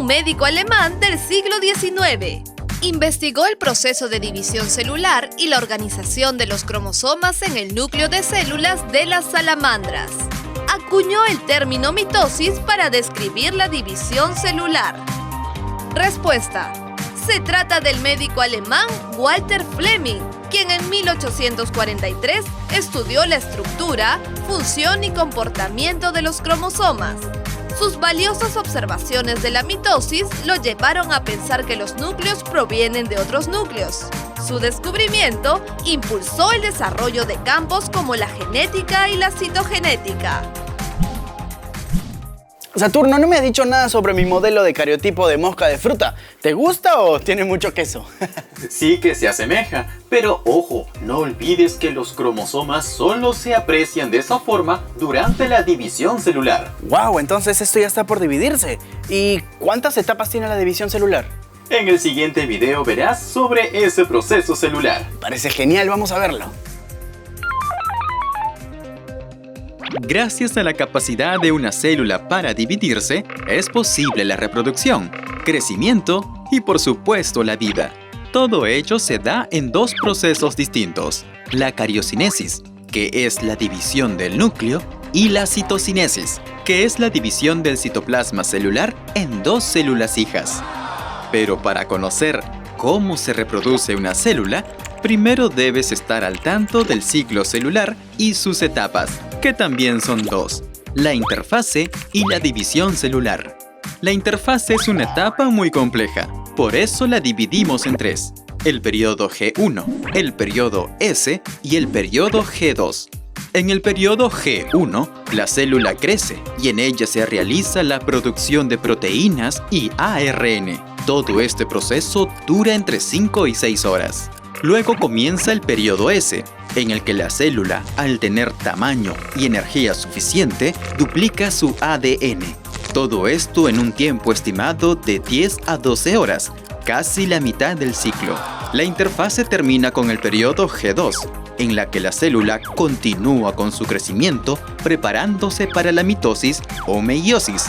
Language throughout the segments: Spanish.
médico alemán del siglo XIX. Investigó el proceso de división celular y la organización de los cromosomas en el núcleo de células de las salamandras. Acuñó el término mitosis para describir la división celular. Respuesta: se trata del médico alemán Walter Flemming, quien en 1843 estudió la estructura, función y comportamiento de los cromosomas. Sus valiosas observaciones de la mitosis lo llevaron a pensar que los núcleos provienen de otros núcleos. Su descubrimiento impulsó el desarrollo de campos como la genética y la citogenética. Saturno, no me has dicho nada sobre mi modelo de cariotipo de mosca de fruta. ¿Te gusta o tiene mucho queso? Sí que se asemeja, pero ojo, no olvides que los cromosomas solo se aprecian de esa forma durante la división celular. ¡Wow! Entonces esto ya está por dividirse. ¿Y cuántas etapas tiene la división celular? En el siguiente video verás sobre ese proceso celular. Parece genial, vamos a verlo. Gracias a la capacidad de una célula para dividirse, es posible la reproducción, crecimiento y, por supuesto, la vida. Todo ello se da en dos procesos distintos: la cariocinesis, que es la división del núcleo, y la citocinesis, que es la división del citoplasma celular en dos células hijas. Pero para conocer cómo se reproduce una célula, primero debes estar al tanto del ciclo celular y sus etapas, que también son dos: la interfase y la división celular. La interfase es una etapa muy compleja, por eso la dividimos en tres: el periodo G1, el periodo S y el periodo G2. En el periodo G1, la célula crece y en ella se realiza la producción de proteínas y ARN. Todo este proceso dura entre 5 y 6 horas. Luego comienza el periodo S, en el que la célula, al tener tamaño y energía suficiente, duplica su ADN. Todo esto en un tiempo estimado de 10 a 12 horas, casi la mitad del ciclo. La interfase termina con el periodo G2, en la que la célula continúa con su crecimiento preparándose para la mitosis o meiosis.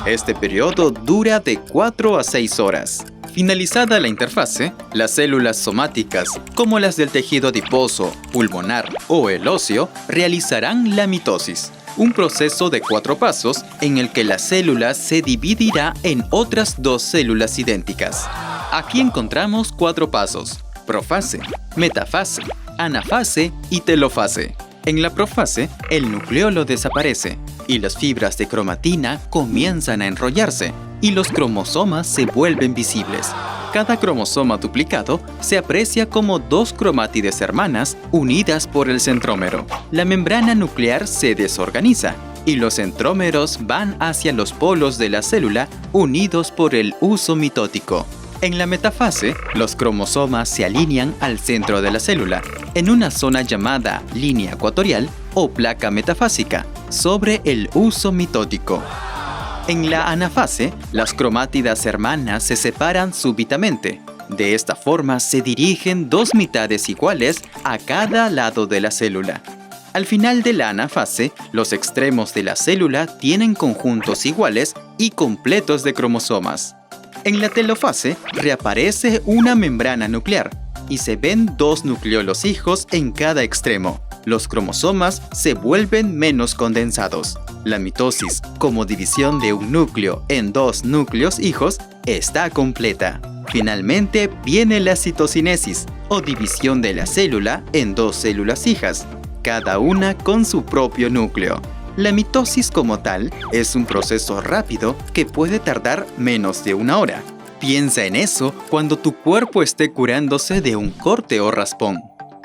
Este periodo dura de 4 a 6 horas. Finalizada la interfase, las células somáticas, como las del tejido adiposo, pulmonar o el óseo, realizarán la mitosis, un proceso de 4 pasos en el que la célula se dividirá en otras 2 células idénticas. Aquí encontramos 4 pasos: profase, metafase, anafase y telofase. En la profase, el nucleolo desaparece y las fibras de cromatina comienzan a enrollarse y los cromosomas se vuelven visibles. Cada cromosoma duplicado se aprecia como 2 cromátides hermanas unidas por el centrómero. La membrana nuclear se desorganiza y los centrómeros van hacia los polos de la célula unidos por el uso mitótico. En la metafase, los cromosomas se alinean al centro de la célula, en una zona llamada línea ecuatorial o placa metafásica, sobre el uso mitótico. En la anafase, las cromátidas hermanas se separan súbitamente. De esta forma se dirigen 2 mitades iguales a cada lado de la célula. Al final de la anafase, los extremos de la célula tienen conjuntos iguales y completos de cromosomas. En la telofase, reaparece una membrana nuclear y se ven 2 nucleolos hijos en cada extremo. Los cromosomas se vuelven menos condensados. La mitosis, como división de un núcleo en 2 núcleos hijos, está completa. Finalmente viene la citocinesis, o división de la célula en 2 células hijas, cada una con su propio núcleo. La mitosis como tal es un proceso rápido que puede tardar menos de 1 hora. Piensa en eso cuando tu cuerpo esté curándose de un corte o raspón.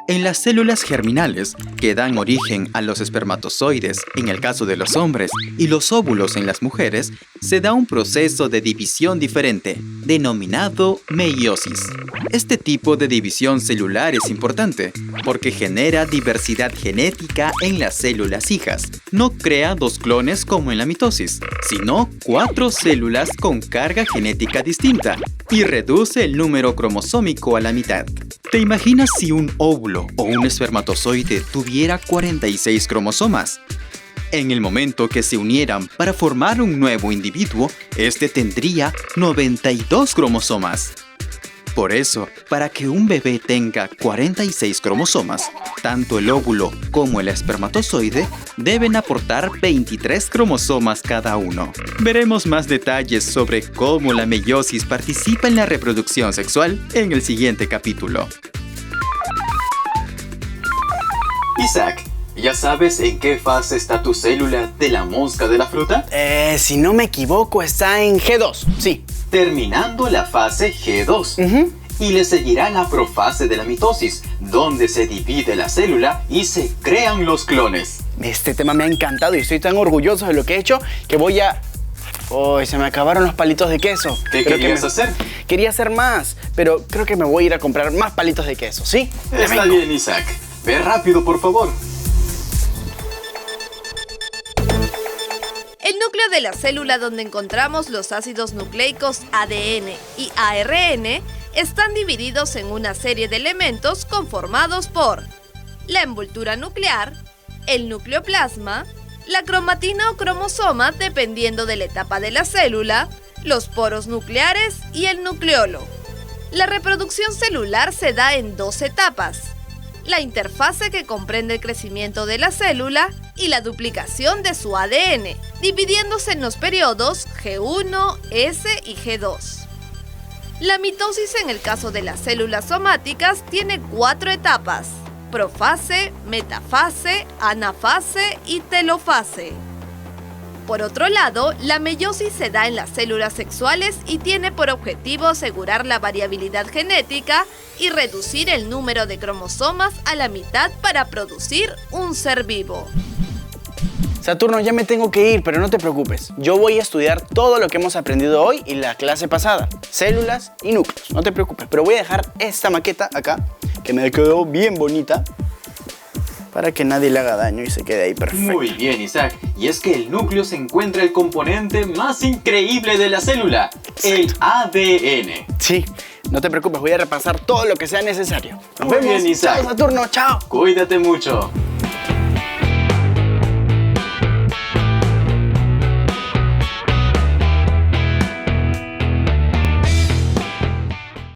En las células germinales, que dan origen a los espermatozoides en el caso de los hombres y los óvulos en las mujeres, se da un proceso de división diferente, denominado meiosis. Este tipo de división celular es importante porque genera diversidad genética en las células hijas. No crea 2 clones como en la mitosis, sino 4 células con carga genética distinta y reduce el número cromosómico a la mitad. ¿Te imaginas si un óvulo o un espermatozoide tuviera 46 cromosomas? En el momento que se unieran para formar un nuevo individuo, Este tendría 92 cromosomas. Por eso, para que un bebé tenga 46 cromosomas, tanto el óvulo como el espermatozoide deben aportar 23 cromosomas cada uno. Veremos más detalles sobre cómo la meiosis participa en la reproducción sexual en el siguiente capítulo. Isaac, ¿ya sabes en qué fase está tu célula de la mosca de la fruta? Si no me equivoco, está en G2, sí. Terminando la fase G2. Y le seguirá la profase de la mitosis, donde se divide la célula y se crean los clones. Este tema me ha encantado y estoy tan orgulloso de lo que he hecho que voy a... ¡Oh, se me acabaron los palitos de queso! ¿Qué querías hacer? Quería hacer más, pero creo que me voy a ir a comprar más palitos de queso, ¿sí? Está bien, Isaac. Ve rápido, por favor. El núcleo de la célula donde encontramos los ácidos nucleicos ADN y ARN están divididos en una serie de elementos conformados por la envoltura nuclear, el nucleoplasma, la cromatina o cromosoma dependiendo de la etapa de la célula, los poros nucleares y el nucleolo. La reproducción celular se da en dos etapas: la interfase, que comprende el crecimiento de la célula, y la duplicación de su ADN, dividiéndose en los periodos G1, S y G2. La mitosis en el caso de las células somáticas tiene 4 etapas: profase, metafase, anafase y telofase. Por otro lado, la meiosis se da en las células sexuales y tiene por objetivo asegurar la variabilidad genética y reducir el número de cromosomas a la mitad para producir un ser vivo. Saturno, ya me tengo que ir, pero no te preocupes. Yo voy a estudiar todo lo que hemos aprendido hoy y la clase pasada. Células y núcleos, no te preocupes. Pero voy a dejar esta maqueta acá, que me quedó bien bonita, para que nadie le haga daño y se quede ahí perfecto. Muy bien, Isaac. Y es que el núcleo se encuentra el componente más increíble de la célula, el ADN. Sí, no te preocupes, voy a repasar todo lo que sea necesario. Nos Muy vemos. bien, Isaac. Chao, Saturno, chao. Cuídate mucho.